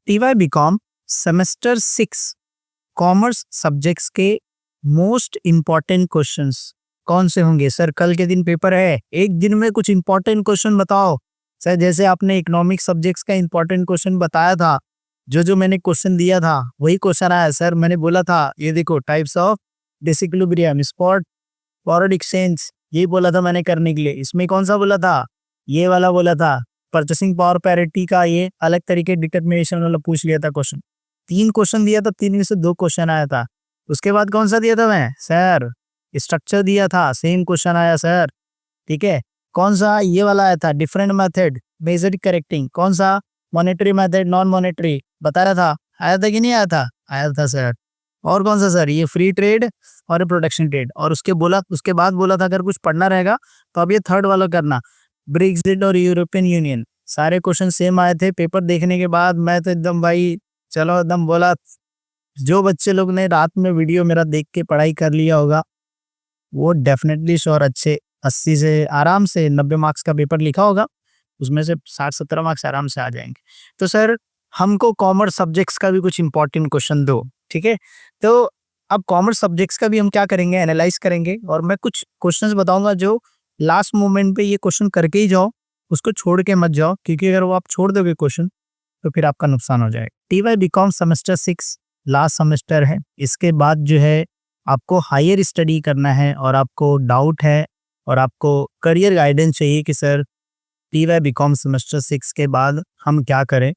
TY BCom semester 6 commerce subjects के most important questions कौन से होंगे? सर कल के दिन पेपर है, एक दिन में कुछ इम्पॉर्टेंट क्वेश्चन बताओ। सर जैसे आपने इकोनॉमिक सब्जेक्ट्स का इम्पॉर्टेंट क्वेश्चन बताया था, जो मैंने क्वेश्चन दिया था वही क्वेश्चन आया। सर मैंने बोला था ये देखो types of disequilibrium, spot, forward exchange, ये बोला था मैंने करने के लिए। इसमें कौन सा बोला था? ये वाला बोला था। परचेसिंग पावर पैरिटी का ये अलग तरीके डिटरमिनेशन वाला पूछ लिया था क्वेश्चन। 3 क्वेश्चन दिया था, 3 में से 2 क्वेश्चन आया था। उसके बाद कौन सा दिया था मैं? सर स्ट्रक्चर दिया था, सेम क्वेश्चन आया सर। ठीक है, कौन सा? ये वाला आया था, डिफरेंट मेथड मेजर करेक्टिंग। कौन सा? मॉनेटरी मेथड, नॉन मॉनेटरी, बता रहा था। आया था कि नहीं आया था? आया था सर। और कौन सा सर? ये फ्री ट्रेड और प्रोडक्शन ट्रेड। और उसके बाद बोला था अगर कुछ पढ़ना रहेगा तो अब ये थर्ड वाला करना, ब्रेक्सिट और यूरोपियन यूनियन। सारे क्वेश्चन सेम आए थे। पेपर देखने के बाद मैं तो एकदम भाई चलो एकदम बोला, जो बच्चे लोग ने रात में वीडियो मेरा देख के पढ़ाई कर लिया होगा वो डेफिनेटली श्योर अच्छे 80 से आराम से 90 मार्क्स का पेपर लिखा होगा, उसमें से 60-70 मार्क्स आराम से आ जाएंगे। तो सर हमको कॉमर्स सब्जेक्ट्स का भी कुछ इंपॉर्टेंट क्वेश्चन दो। ठीक है, तो अब कॉमर्स सब्जेक्ट्स का भी हम क्या करेंगे, एनालाइज करेंगे। और मैं कुछ क्वेश्चंस बताऊंगा जो लास्ट मोमेंट पे ये क्वेश्चन करके ही जाओ, उसको छोड़ के मत जाओ, क्योंकि अगर वो आप छोड़ दोगे क्वेश्चन तो फिर आपका नुकसान हो जाएगा। TY BCom semester 6 last semester है। इसके बाद जो है आपको हायर स्टडी करना है और आपको डाउट है और आपको करियर गाइडेंस चाहिए कि सर टीवाई बीकॉम सेमेस्टर 6 के बाद हम क्या करें,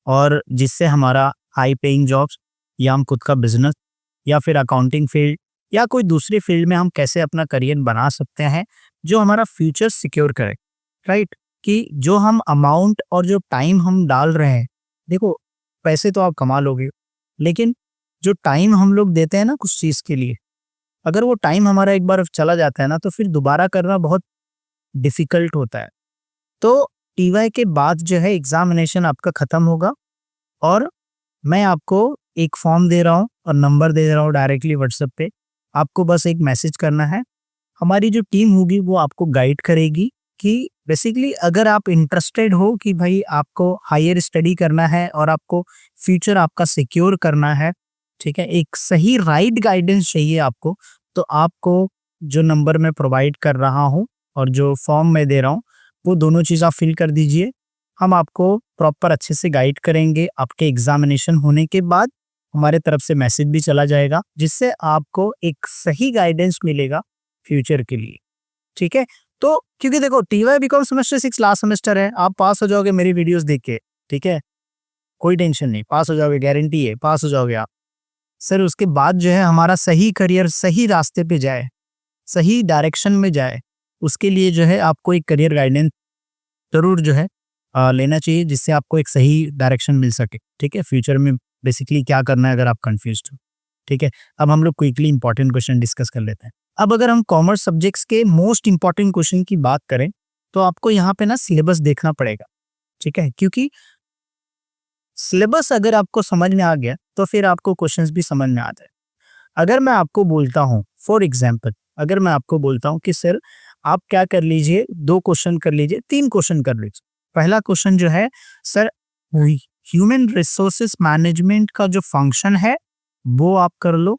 और जिससे हमारा हाई पेइंग जॉब्स या हम खुद का बिजनेस या फिर अकाउंटिंग फील्ड या कोई दूसरी फील्ड में हम कैसे अपना करियर बना सकते हैं जो हमारा फ्यूचर सिक्योर करे। राइट, कि जो हम अमाउंट और जो टाइम हम डाल रहे हैं, देखो पैसे तो आप कमा लोगे, लेकिन जो टाइम हम लोग देते हैं ना कुछ चीज़ के लिए, अगर वो टाइम हमारा एक बार चला जाता है ना तो फिर दोबारा करना बहुत डिफिकल्ट होता है। तो टीवाई के बाद जो है एग्जामिनेशन आपका खत्म होगा और मैं आपको एक फॉर्म दे रहा हूँ और नंबर दे रहा हूँ डायरेक्टली व्हाट्सएप पे। आपको बस एक मैसेज करना है, हमारी जो टीम होगी वो आपको गाइड करेगी कि बेसिकली अगर आप इंटरेस्टेड हो कि भाई आपको हायर स्टडी करना है और आपको फ्यूचर आपका सिक्योर करना है, ठीक है, एक सही राइट गाइडेंस चाहिए आपको, तो आपको जो नंबर मैं प्रोवाइड कर रहा हूँ और जो फॉर्म मैं दे रहा हूँ वो दोनों चीज़ आप फिल कर दीजिए। हम आपको प्रॉपर अच्छे से गाइड करेंगे। आपके एग्जामिनेशन होने के बाद हमारे तरफ से मैसेज भी चला जाएगा जिससे आपको एक सही गाइडेंस मिलेगा फ्यूचर के लिए। ठीक है, तो क्योंकि देखो TY BCom semester 6 last semester है, आप पास हो जाओगे मेरी वीडियोस देख के। ठीक है, कोई टेंशन नहीं, पास हो जाओगे, गारंटी है पास हो जाओगे आप। सर उसके बाद जो है हमारा सही करियर सही रास्ते पे जाए, सही डायरेक्शन में जाए, उसके लिए जो है आपको एक करियर गाइडेंस जरूर जो है लेना चाहिए, जिससे आपको एक सही डायरेक्शन मिल सके। ठीक है, फ्यूचर में बेसिकली क्या करना है अगर आप कंफ्यूज्ड हो। ठीक है, अब हम लोग क्विकली इंपॉर्टेंट क्वेश्चन डिस्कस कर लेते हैं। अब अगर हम कॉमर्स सब्जेक्ट्स के मोस्ट इंपॉर्टेंट क्वेश्चन की बात करें तो आपको यहाँ पे ना सिलेबस देखना पड़ेगा। ठीक है, क्योंकि सिलेबस अगर आपको समझ में आ गया तो फिर आपको क्वेश्चंस भी समझ में आ जाए। अगर मैं आपको बोलता हूँ फॉर एग्जाम्पल, अगर मैं आपको बोलता हूँ कि सर आप क्या कर लीजिए, 2 क्वेश्चन कर लीजिए, 3 क्वेश्चन कर लीजिए। पहला क्वेश्चन जो है सर ह्यूमन रिसोर्सेस मैनेजमेंट का जो फंक्शन है वो आप कर लो।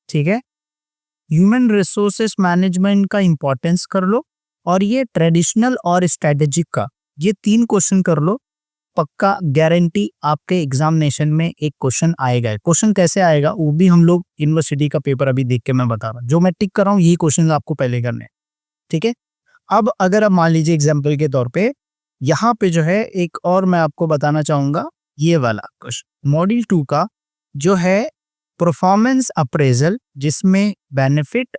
ठीक है, ह्यूमन रिसोर्सेस मैनेजमेंट का इंपॉर्टेंस कर लो और ये ट्रेडिशनल और स्ट्रेटेजिक का, ये 3 क्वेश्चन कर लो। पक्का गारंटी आपके एग्जामिनेशन में एक क्वेश्चन आएगा। क्वेश्चन कैसे आएगा वो भी हम लोग यूनिवर्सिटी का पेपर अभी देख के मैं बता रहा हूँ, जो मैं टिक कर रहा हूँ यही क्वेश्चन आपको पहले करने हैं। ठीक है, अब अगर आप मान लीजिए एग्जाम्पल के तौर पे यहाँ पे जो है एक और मैं आपको बताना चाहूंगा, ये वाला क्वेश्चन मॉड्यूल 2 का जो है परफॉर्मेंस अप्रेजल, जिसमें बेनिफिट,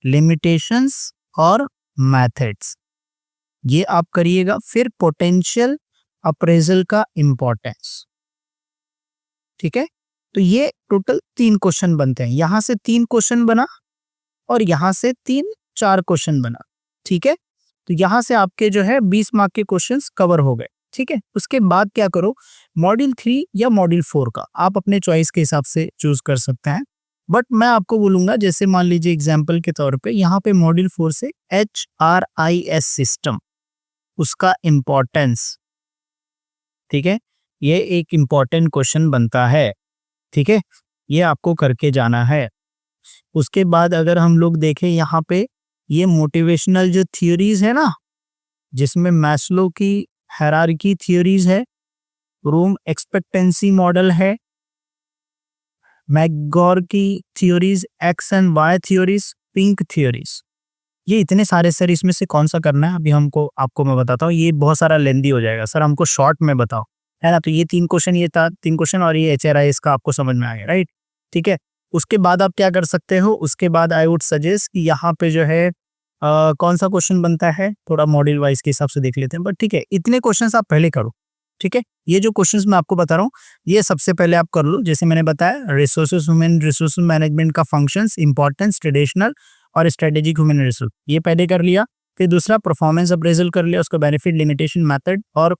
लिमिटेशंस और मेथड्स, ये आप करिएगा। फिर पोटेंशियल अप्रेजल का इंपॉर्टेंस। ठीक है, तो ये टोटल 3 क्वेश्चन बनते हैं। यहां से 3 क्वेश्चन बना और यहां से 4 क्वेश्चन बना। ठीक है, तो यहां से आपके जो है 20 मार्क के क्वेश्चंस कवर हो गए। ठीक है, उसके बाद क्या करो, मॉड्यूल 3 या मॉड्यूल 4 का आप अपने चॉइस के हिसाब से चूज कर सकते हैं, बट मैं आपको बोलूंगा जैसे मान लीजिए एग्जाम्पल के तौर पे यहाँ पे मॉड्यूल 4 से HRIS सिस्टम, उसका इंपॉर्टेंस। ठीक है, ये एक इम्पॉर्टेंट क्वेश्चन बनता है, ठीक है, ये आपको करके जाना है। उसके बाद अगर हम लोग देखें यहाँ पे, ये मोटिवेशनल जो थियोरीज है ना, जिसमें मैस्लो की हायरार्की थियोरीज है, रूम एक्सपेक्टेंसी मॉडल है, मैकगॉर की theories, X and Y theories, pink theories, ये इतने सारे सर इसमें से कौन सा करना है अभी हमको, आपको मैं बताता हूँ। ये बहुत सारा लेंदी हो जाएगा सर, हमको शॉर्ट में बताओ, है ना। तो ये 3 क्वेश्चन, ये था 3 क्वेश्चन, और ये HRIS का आपको समझ में आ गया, राइट, ठीक है। उसके बाद आप क्या कर सकते हो, उसके बाद आई वुड सजेस्ट कि यहाँ पे जो है कौन सा क्वेश्चन बनता है, थोड़ा मॉड्यूल वाइज के हिसाब से देख लेते हैं, बट ठीक है, इतने क्वेश्चंस आप पहले करो, ठीक है। ये जो क्वेश्चंस मैं आपको बता रहा हूँ, ये सबसे पहले आप कर लो। जैसे मैंने बताया, रिसोर्सेज, ह्यूमन रिसोर्स मैनेजमेंट का फंक्शंस, इंपॉर्टेंस, ट्रेडिशनल और स्ट्रेटेजिक ह्यूमन रिसोर्स, ये पहले कर लिया। फिर दूसरा परफॉर्मेंस अप्रेजल कर लिया, उसका बेनिफिट, लिमिटेशन, मेथड, और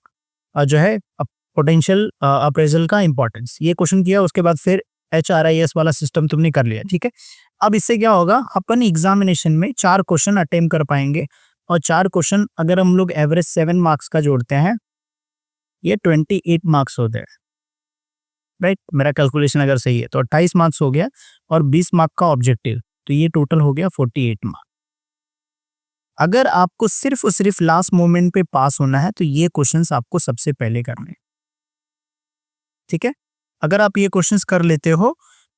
जो है पोटेंशियल अप्रेजल का इंपॉर्टेंस, ये क्वेश्चन किया। उसके बाद फिर HRIS वाला सिस्टम तुमने कर लिया, ठीक है। अब इससे क्या होगा, अपन एग्जामिनेशन में 4 क्वेश्चन अटेम्प्ट कर पाएंगे, और 4 क्वेश्चन अगर हम लोग एवरेज 7 मार्क्स का जोड़ते हैं, ये 28 मार्क्स होते हैं, राइट। मेरा कैलकुलेशन अगर सही है तो 28 मार्क्स हो गया, और 20 मार्क का ऑब्जेक्टिव, तो ये टोटल हो गया 48 मार्क्स। अगर आपको सिर्फ और सिर्फ लास्ट मोमेंट पे पास होना है, तो ये क्वेश्चंस आपको सबसे पहले करने हैं, ठीक है। अगर आप ये क्वेश्चंस कर लेते हो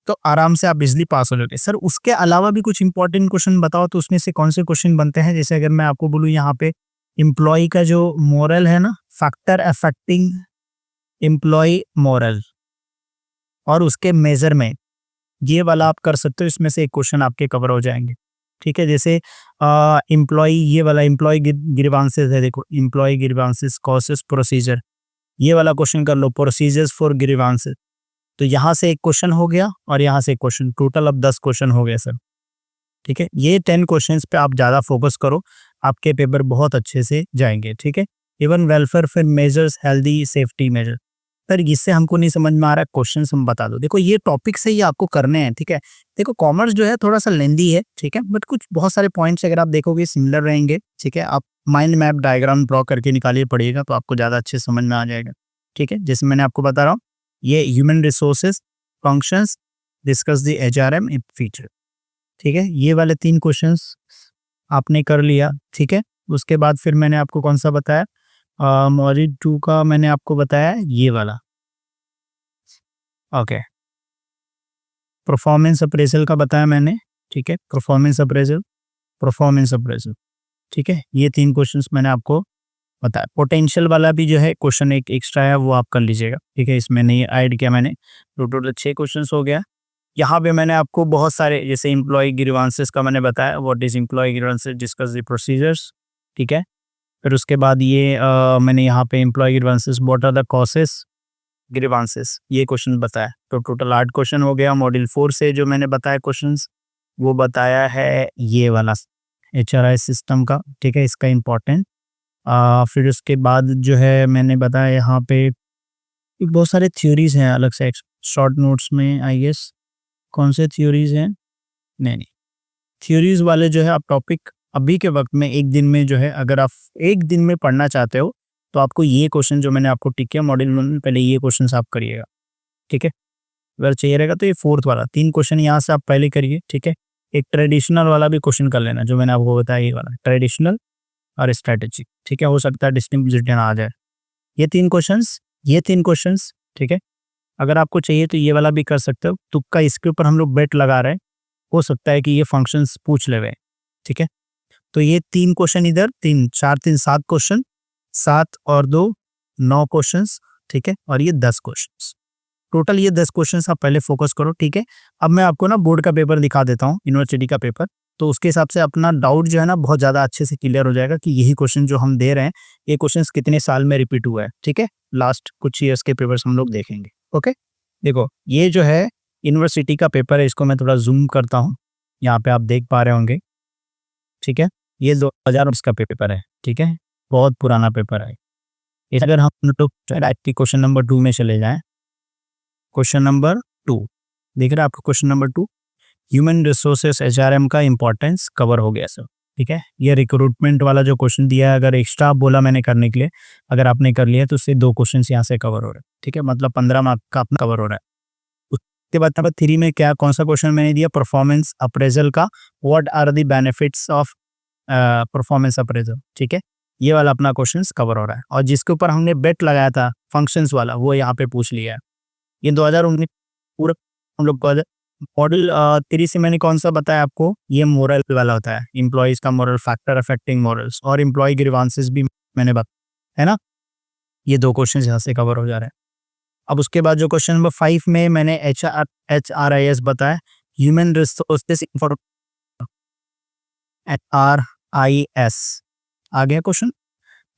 तो आराम से आप इजिली पास हो जाओगे। सर उसके अलावा भी कुछ इंपॉर्टेंट क्वेश्चन बताओ, तो उसमें से कौन से क्वेश्चन बनते हैं। जैसे अगर मैं आपको बोलूँ यहाँ पे, एम्प्लॉय का जो मोरल है ना, फैक्टर अफेक्टिंग एम्प्लॉय मोरल, और उसके मेजरमेंट, ये वाला आप कर सकते हो। इसमें से एक क्वेश्चन आपके कवर हो जाएंगे, ठीक है। जैसे एम्प्लॉय, ये वाला एम्प्लॉय ग्रीवांसेस है, देखो एम्प्लॉय ग्रीवांसेस, कॉसेस, प्रोसीजर, ये वाला क्वेश्चन कर लो, प्रोसीजर्स फॉर ग्रीवांसेस। तो यहाँ से एक क्वेश्चन हो गया, और यहाँ से एक क्वेश्चन, टोटल अब 10 क्वेश्चन हो गए सर, ठीक है। ये 10 क्वेश्चंस पे आप ज़्यादा फोकस करो, आपके पेपर बहुत अच्छे से जाएंगे, ठीक है। इवन वेलफेयर फिर measures, healthy safety major, sir इससे हमको नहीं समझ में आ रहा है, क्वेश्चन हम बता दो। देखो ये टॉपिक से ही आपको करने हैं, ठीक है। देखो कॉमर्स जो है थोड़ा सा लेंदी है, ठीक है, बट कुछ बहुत सारे पॉइंट्स अगर आप देखोगे सिमिलर रहेंगे, ठीक है। आप माइंड मैप डायग्राम ड्रॉ करके निकालिए, पढ़िएगा, तो आपको ज़्यादा अच्छे समझ में आ जाएगा, ठीक है। जैसे मैंने आपको बता रहा हूँ, ये human resources functions, discuss the HRM in feature, ठीक है। ये वाले 3 क्वेश्चंस आपने कर लिया, ठीक है। उसके बाद फिर मैंने आपको कौन सा बताया, मॉड्यूल 2 का मैंने आपको बताया ये वाला, ओके। परफॉर्मेंस अप्रेजल का बताया मैंने, ठीक है। परफॉर्मेंस अप्रेजल, परफॉर्मेंस अप्रेजल, ठीक है। ये 3 क्वेश्चंस मैंने आपको बताया। पोटेंशियल वाला भी जो है क्वेश्चन एक एक्स्ट्रा है, वो आप कर लीजिएगा, ठीक है। इसमें नहीं ऐड किया मैंने, तो टोटल 6 क्वेश्चंस हो गया। यहाँ पे मैंने आपको बहुत सारे, जैसे एम्प्लॉय ग्रीवांसेस का मैंने बताया, what is employ grievances, discuss the procedures, ठीक है। फिर उसके बाद ये मैंने यहाँ पे employ grievances, what are the causes grievances, ये क्वेश्चन बताया। तो टोटल 8 क्वेश्चन हो गया। मॉड्यूल 4 से जो मैंने बताया क्वेश्चंस, वो बताया है ये वाला HRI सिस्टम का, ठीक है, इसका इम्पोर्टेंट। फिर उसके बाद जो है मैंने बताया यहाँ पे बहुत सारे थ्योरीज हैं अलग से, शॉर्ट नोट्स में आई गेस कौन से थ्योरीज हैं, नहीं, थ्योरीज वाले जो है आप टॉपिक अभी के वक्त में एक दिन में जो है, अगर आप एक दिन में पढ़ना चाहते हो, तो आपको ये क्वेश्चन जो मैंने आपको टिक किया मॉड्यूल 1 में, पहले ये क्वेश्चन आप करिएगा, ठीक है। अगर चाहिए रहेगा तो ये 4th वाला 3 क्वेश्चन यहाँ से आप पहले करिए, ठीक है। एक ट्रेडिशनल वाला भी क्वेश्चन कर लेना, जो मैंने आपको बताया ये वाला, ट्रेडिशनल और स्ट्रेटेजिक, ठीक है। हो सकता है डिस्टिंक्ट आ जाए। ये 3 क्वेश्चंस, ये 3 क्वेश्चंस, ठीक है। अगर आपको चाहिए तो ये वाला भी कर सकते हो, तुक्का इसके ऊपर हम लोग बेट लगा रहे हैं, हो सकता है कि ये फंक्शंस पूछ ले हुए, ठीक है। तो ये 3 क्वेश्चन इधर, 3 4 3 7 क्वेश्चन, 7 और 2 9 क्वेश्चंस, ठीक है। और ये 10 क्वेश्चंस, टोटल ये 10 क्वेश्चंस आप पहले फोकस करो, ठीक है। अब मैं आपको ना बोर्ड का पेपर दिखा देता हूँ, यूनिवर्सिटी का पेपर, तो उसके हिसाब से अपना डाउट जो है ना बहुत ज़्यादा अच्छे से क्लियर हो जाएगा कि यही क्वेश्चन जो हम दे रहे हैं, ये क्वेश्चंस कितने साल में रिपीट हुआ है, ठीक है। लास्ट कुछ ईयर्स के पेपर्स हम लोग देखेंगे, ओके। देखो ये जो है यूनिवर्सिटी का पेपर है, इसको मैं थोड़ा जूम करता हूँ, यहाँ पे आप देख पा रहे होंगे, ठीक है। ये 2000 का पेपर है, ठीक है, बहुत पुराना पेपर है। इस अगर हम लोग क्वेश्चन नंबर 2 में चले जाएं, क्वेश्चन नंबर 2 देख रहे हैं आपको, question number 2 human resources HRM का इंपॉर्टेंस कवर हो गया सर, ठीक है, ये रिक्रूटमेंट वाला जो क्वेश्चन दिया है, अगर एक्स्ट्रा बोला मैंने करने के लिए, अगर आपने कर लिया तो उससे 2 क्वेश्चंस यहाँ से कवर हो रहे हैं, ठीक है, मतलब 15 मार्क का अपना कवर हो रहा है। उसके बाद नंबर 3 में क्या कौन सा क्वेश्चन मैंने दिया, परफॉर्मेंस अप्रेजल का, what are the benefits of performance appraisal, ठीक है, ये वाला अपना क्वेश्चन कवर हो रहा है। और जिसके ऊपर हमने बेट लगाया था फंक्शंस वाला, वो यहाँ पे पूछ लिया है। ये 2019 पूरा हम लोग का मॉडल 3 से मैंने कौन सा बताया आपको, ये मोरल वाला होता है, एम्प्लॉइज का मोरल, फैक्टर अफेक्टिंग मोरल्स और एम्प्लॉय ग्रीवांसेस भी मैंने बताया है ना। ये 2 क्वेश्चन यहाँ से कवर हो जा रहे हैं। अब उसके बाद जो क्वेश्चन नंबर 5 में मैंने HRIS बताया, ह्यूमन रिसोर्सेस HRIS आ गया क्वेश्चन,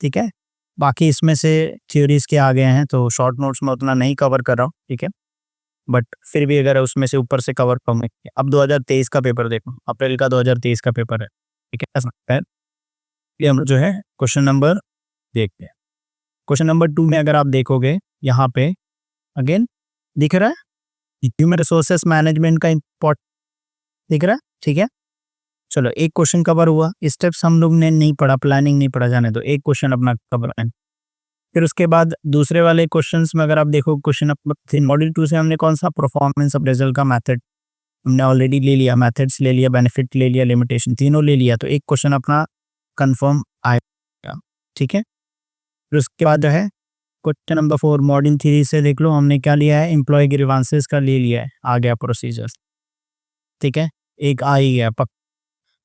ठीक है। बाकी इसमें से थ्योरीज के आ गए हैं, तो शॉर्ट नोट्स में उतना नहीं कवर कर रहा हूँ, ठीक है, बट फिर भी अगर उसमें से ऊपर से कवर कम है। अब 2023 का पेपर देखो, अप्रैल का 2023 का पेपर है, ठीक है। ये हम जो है क्वेश्चन नंबर देखते हैं। क्वेश्चन नंबर 2 में अगर आप देखोगे यहाँ पे अगेन दिख रहा है ह्यूमन रिसोर्सेस मैनेजमेंट का इम्पोर्ट दिख रहा है, ठीक है। चलो एक क्वेश्चन कवर हुआ, स्टेप्स हम लोग ने नहीं पढ़ा, प्लानिंग नहीं पढ़ा, जाने दो, एक क्वेश्चन अपना कवर है। फिर उसके बाद दूसरे वाले क्वेश्चंस में अगर आप देखो क्वेश्चन नंबर मॉड्यूल 2 से हमने कौन सा परफॉर्मेंस अप्रेजल का मेथड हमने ऑलरेडी ले लिया, मेथड्स ले लिया, बेनिफिट ले लिया, लिमिटेशन तीनों ले लिया, तो एक क्वेश्चन अपना कंफर्म आएगा, ठीक है। फिर उसके बाद जो है क्वेश्चन नंबर 4 मॉड्यूल 3 से देख लो, हमने क्या लिया है, एम्प्लॉय ग्रीवांसेस का ले लिया है, आ गया प्रोसीजर्स, ठीक है, एक आ ही गया पक।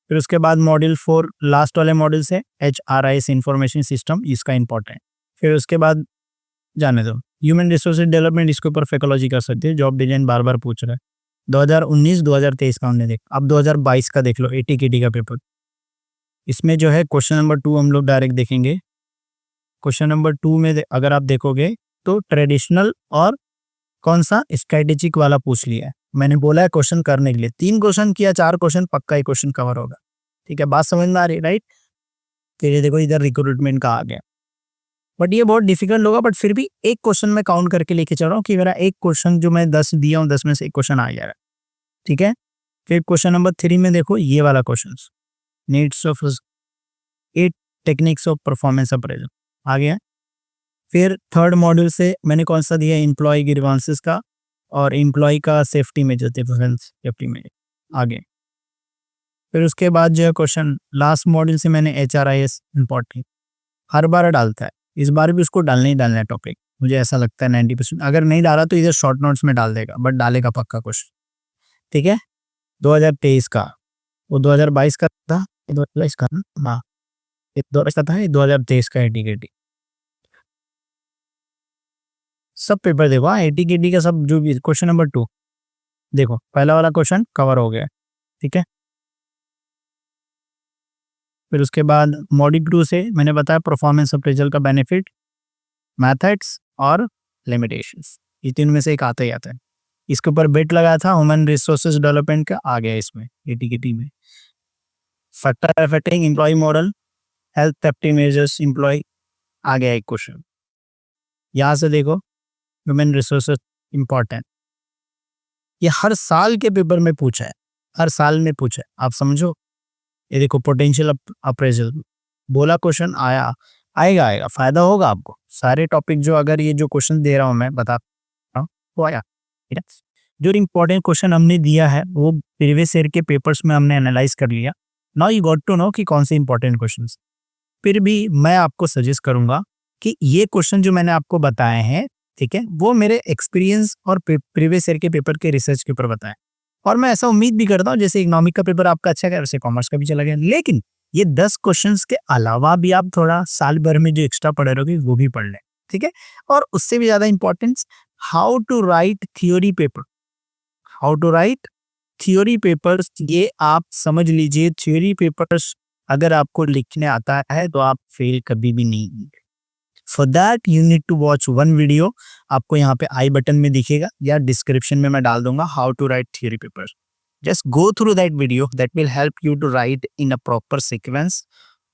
फिर उसके बाद मॉड्यूल 4 लास्ट वाले मॉड्यूल से HRIS इंफॉर्मेशन सिस्टम, इसका इंपॉर्टेंट। फिर उसके बाद जाने दो, ह्यूमन रिसोर्स डेवलपमेंट, इसके ऊपर फाइकोलॉजी कर सकते हैं, जॉब डिजाइन बार बार पूछ रहा है। 2019 2023 का हमने देखा, अब 2022 का देख लो, ATKT का पेपर। इसमें जो है क्वेश्चन नंबर 2 हम लोग डायरेक्ट देखेंगे। क्वेश्चन नंबर 2 में अगर आप देखोगे तो ट्रेडिशनल और कौन सा स्ट्रेटेजिक वाला पूछ लिया है। मैंने बोला है क्वेश्चन करने के लिए, 3 क्वेश्चन किया, 4 क्वेश्चन पक्का ही क्वेश्चन कवर होगा, ठीक है, बात समझ में आ रही, राइट। फिर ये देखो इधर रिक्रूटमेंट का आ गया, बट ये बहुत डिफिकल्ट होगा, बट फिर भी एक क्वेश्चन मैं काउंट करके लेके चल रहा हूँ कि मेरा एक क्वेश्चन जो मैं 10 दिया हूँ, 10 में से एक क्वेश्चन आ गया है, ठीक है। फिर क्वेश्चन नंबर 3 में देखो ये वाला question, needs of 8 techniques of performance appraisal आ गया। फिर थर्ड मॉड्यूल से मैंने कौन सा दिया, एम्प्लॉय ग्रीवांसेस का और एम्प्लॉय का सेफ्टी मेजर, सेफ्टी मेजर आगे। फिर उसके बाद जो है क्वेश्चन लास्ट मॉड्यूल से मैंने HRIS इंपॉर्टेंट हर बार डालता है, इस बार भी उसको डालना ही डालना है टॉपिक, मुझे ऐसा लगता है 90%। अगर नहीं डाला तो इधर शॉर्ट नोट्स में डाल देगा, बट डालेगा पक्का क्वेश्चन, ठीक है। 2023 का, वो 2022 का था, 2022 का हाँ, 2022 का था, 2023 का ATKT सब पेपर देखो। हाँ, ATKT का सब जो भी क्वेश्चन नंबर 2 देखो, पहला वाला क्वेश्चन कवर हो गया, ठीक है। फिर उसके बाद मॉड्यूल 2 से मैंने बताया परफॉर्मेंस अप्रेजल का बेनिफिट, मेथड्स और लिमिटेशंस, ये तीन में से एक आता ही आता है। इसके ऊपर बेट लगाया था ह्यूमन रिसोर्सेज डेवलपमेंट का, आ गया इसमें ATKT में। Factor affecting employ model, health safety measures employ, आ गया एक क्वेश्चन। यहाँ से देखो ह्यूमन रिसोर्सेज इंपॉर्टेंट, ये हर साल के पेपर में पूछा है, हर साल में पूछा है, आप समझो। ये देखो पोटेंशियल अप्रेजल बोला, क्वेश्चन आया, आएगा, फायदा होगा आपको। सारे टॉपिक जो अगर ये जो क्वेश्चन दे रहा हूँ मैं बता रहा हूँ वो आया, ठीक है। जो इंपॉर्टेंट क्वेश्चन हमने दिया है वो प्रीवियस ईयर के पेपर्स में हमने एनालाइज कर लिया। Now you got to know कि कौन से इंपॉर्टेंट क्वेश्चन। फिर भी मैं आपको सजेस्ट करूंगा कि ये क्वेश्चन जो मैंने आपको बताए हैं, ठीक है, वो मेरे एक्सपीरियंस और प्रीवियस ईयर के पेपर के रिसर्च के ऊपर बताएं। और मैं ऐसा उम्मीद भी करता हूँ जैसे इकोनॉमिक का पेपर आपका अच्छा गया वैसे कॉमर्स का भी चला गया, लेकिन ये 10 क्वेश्चंस के अलावा भी आप थोड़ा साल भर में जो एक्स्ट्रा पढ़े रहोगे वो भी पढ़ लें, ठीक है। और उससे भी ज्यादा importance, how to write theory paper, how to write theory papers, ये आप समझ लीजिए। थियोरी पेपर्स अगर आपको लिखने आता है तो आप फेल कभी भी नहीं होंगे। For that you need to watch one video, आपको यहाँ पे आई बटन में दिखेगा या डिस्क्रिप्शन में मैं डाल दूंगा, how to write theory papers. Just go through that video, that will help you to write in a proper sequence,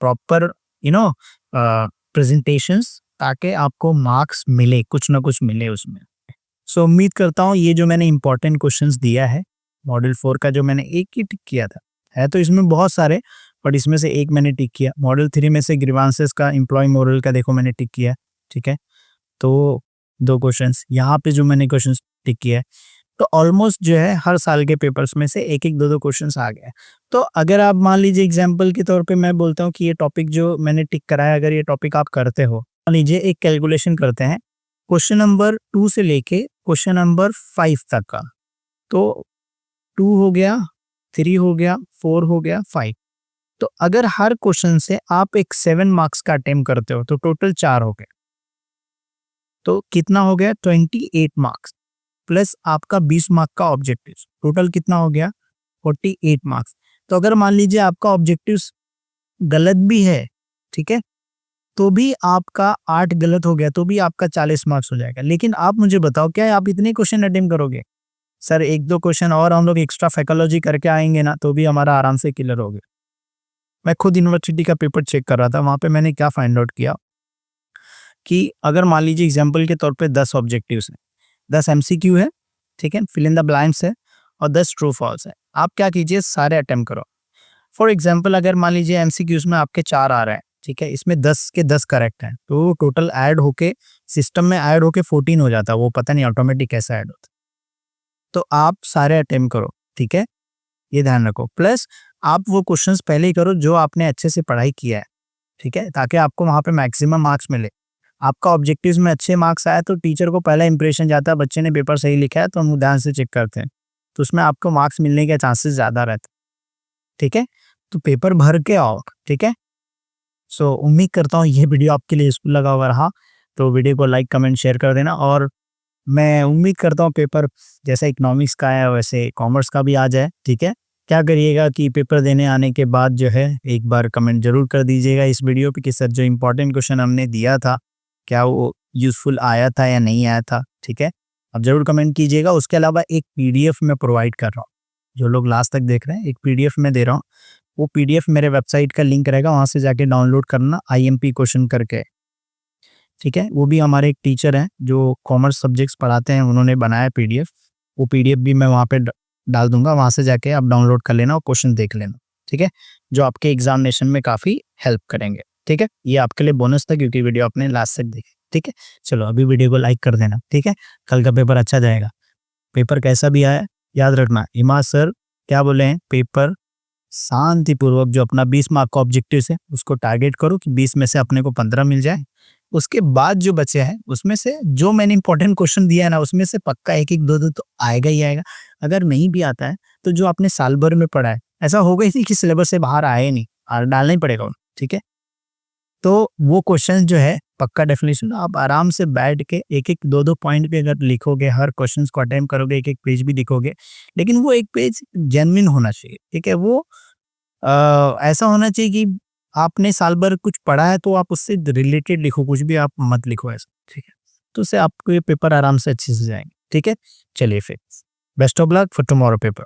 proper presentations, ताकि आपको मार्क्स मिले, कुछ ना कुछ मिले उसमें। सो उम्मीद करता हूँ ये जो मैंने इंपॉर्टेंट क्वेश्चंस दिया है मॉड्यूल 4 का, जो मैंने एक ही टिक किया था, है तो इसमें बहुत सारे, बट इसमें से एक मैंने टिक किया। मॉडल 3 में से ग्रीवांसेस का, एम्प्लॉय मोरल का देखो मैंने टिक किया, ठीक है। तो 2 क्वेश्चंस यहाँ पे जो मैंने क्वेश्चंस टिक किया है, तो ऑलमोस्ट जो है हर साल के पेपर्स में से एक-एक, 2-2 क्वेश्चंस आ गए हैं। तो अगर आप मान लीजिए एग्जांपल के तौर पे मैं बोलता हूँ कि ये टॉपिक जो मैंने टिक करा है, अगर ये टॉपिक आप करते हो, मान लीजिए एक कैलकुलेशन करते हैं, क्वेश्चन नंबर 2 से लेके क्वेश्चन नंबर 5 तक का। तो 2 हो गया, 3 हो गया, 4 हो गया, 5। तो अगर हर क्वेश्चन से आप एक 7 मार्क्स का अटेम्प्ट करते हो, तो टोटल 4 हो गए। तो कितना हो गया? 28 मार्क्स प्लस आपका 20 मार्क का ऑब्जेक्टिव, टोटल कितना हो गया? 48 मार्क्स। तो अगर मान लीजिए आपका ऑब्जेक्टिव गलत भी है, ठीक है, तो भी आपका 8 गलत हो गया, तो भी आपका 40 मार्क्स हो जाएगा। लेकिन आप मुझे बताओ, क्या आप इतने क्वेश्चन अटेम्प्ट करोगे? सर 1-2 क्वेश्चन और हम लोग एक्स्ट्रा साइकोलॉजी करके आएंगे ना, तो भी हमारा आराम से क्लियर हो गया। मैं खुद यूनिवर्सिटी का पेपर चेक कर रहा था, वहां पे मैंने क्या फाइंड आउट किया कि अगर मान लीजिए एग्जाम्पल के तौर पे 10 ऑब्जेक्टिव्स हैं, 10 एमसीक्यू है, ठीक है, फिल इन द ब्लैंक्स है और 10 ट्रू फॉल्स है। आप क्या कीजिए, सारे अटेम्प्ट करो। फॉर एग्जाम्पल अगर मान लीजिए एमसीक्यूज में आपके 4 आ रहे हैं, ठीक है, इसमें 10 के 10 करेक्ट हैं, तो टोटल ऐड होके सिस्टम में ऐड होके 14 हो जाता है। वो पता नहीं ऑटोमेटिक कैसा ऐड होता है। तो आप सारे अटेम्प्ट करो, ठीक है, ये ध्यान रखो। प्लस आप वो क्वेश्चंस पहले ही करो जो आपने अच्छे से पढ़ाई किया है, ठीक है, ताकि आपको वहाँ पे मैक्सिमम मार्क्स मिले। आपका ऑब्जेक्टिव्स में अच्छे मार्क्स आए तो टीचर को पहला इंप्रेशन जाता है, बच्चे ने पेपर सही लिखा है, तो हम ध्यान से चेक करते हैं, तो उसमें आपको मार्क्स मिलने के चांसेस ज़्यादा रहते हैं, ठीक है। तो पेपर भर के आओ, ठीक है। सो उम्मीद करता हूँ ये वीडियो आपके लिए यूज़फुल लगा होगा रहा, तो वीडियो को लाइक, कमेंट, शेयर कर देना। और मैं उम्मीद करता हूँ पेपर जैसा इकोनॉमिक्स का है वैसे कॉमर्स का भी आ जाए, ठीक है। क्या करिएगा कि पेपर देने आने के बाद जो है एक बार कमेंट ज़रूर कर दीजिएगा इस वीडियो पे कि सर जो इम्पोर्टेंट क्वेश्चन हमने दिया था, क्या वो यूज़फुल आया था या नहीं आया था, ठीक है। आप ज़रूर कमेंट कीजिएगा। उसके अलावा एक पीडीएफ मैं प्रोवाइड कर रहा हूँ, जो लोग लास्ट तक देख रहे हैं, एक पीडीएफ मैं दे रहा हूँ। वो पीडीएफ मेरे वेबसाइट का लिंक रहेगा, वहाँ से जाके डाउनलोड करना, आईएमपी क्वेश्चन करके, ठीक है। वो भी हमारे एक टीचर हैं जो कॉमर्स सब्जेक्ट्स पढ़ाते हैं, उन्होंने बनाया पीडीएफ। वो पीडीएफ भी मैं वहाँ पे डाल दूंगा, वहाँ से जाके आप डाउनलोड कर लेना और क्वेश्चन देख लेना, ठीक है, जो आपके एग्जामिनेशन में काफ़ी हेल्प करेंगे, ठीक है। ये आपके लिए बोनस था क्योंकि वीडियो आपने लास्ट तक देखी, ठीक है। चलो अभी वीडियो को लाइक कर देना, ठीक है। कल का पेपर अच्छा जाएगा। पेपर कैसा भी आया याद रखना, इमाद सर क्या बोले हैं, पेपर शांतिपूर्वक जो अपना 20 मार्क का ऑब्जेक्टिव है उसको टारगेट करो कि 20 में से अपने को 15 मिल जाए। उसके बाद जो बचे हैं उसमें से जो मैंने इंपॉर्टेंट क्वेश्चन दिया है ना, उसमें से पक्का एक एक दो दो तो आएगा ही आएगा। अगर नहीं भी आता है तो जो आपने साल भर में पढ़ा है, ऐसा होगा ही नहीं कि सिलेबस से बाहर आए नहीं, और डालना ही पड़ेगा उन्हें, ठीक है। तो वो क्वेश्चन जो है पक्का डेफिनेशन आप आराम से बैठ के एक एक दो दो पॉइंट पे अगर लिखोगे, हर क्वेश्चन को अटेम्प्ट करोगे, एक एक पेज भी लिखोगे, लेकिन वो एक पेज जेन्युइन होना चाहिए, ठीक है। वो ऐसा होना चाहिए कि आपने साल भर कुछ पढ़ा है तो आप उससे रिलेटेड लिखो, कुछ भी आप मत लिखो ऐसा, ठीक है। तो उससे आपको ये पेपर आराम से अच्छे से जाएंगे, ठीक है। चलिए फिर best of luck for tomorrow paper.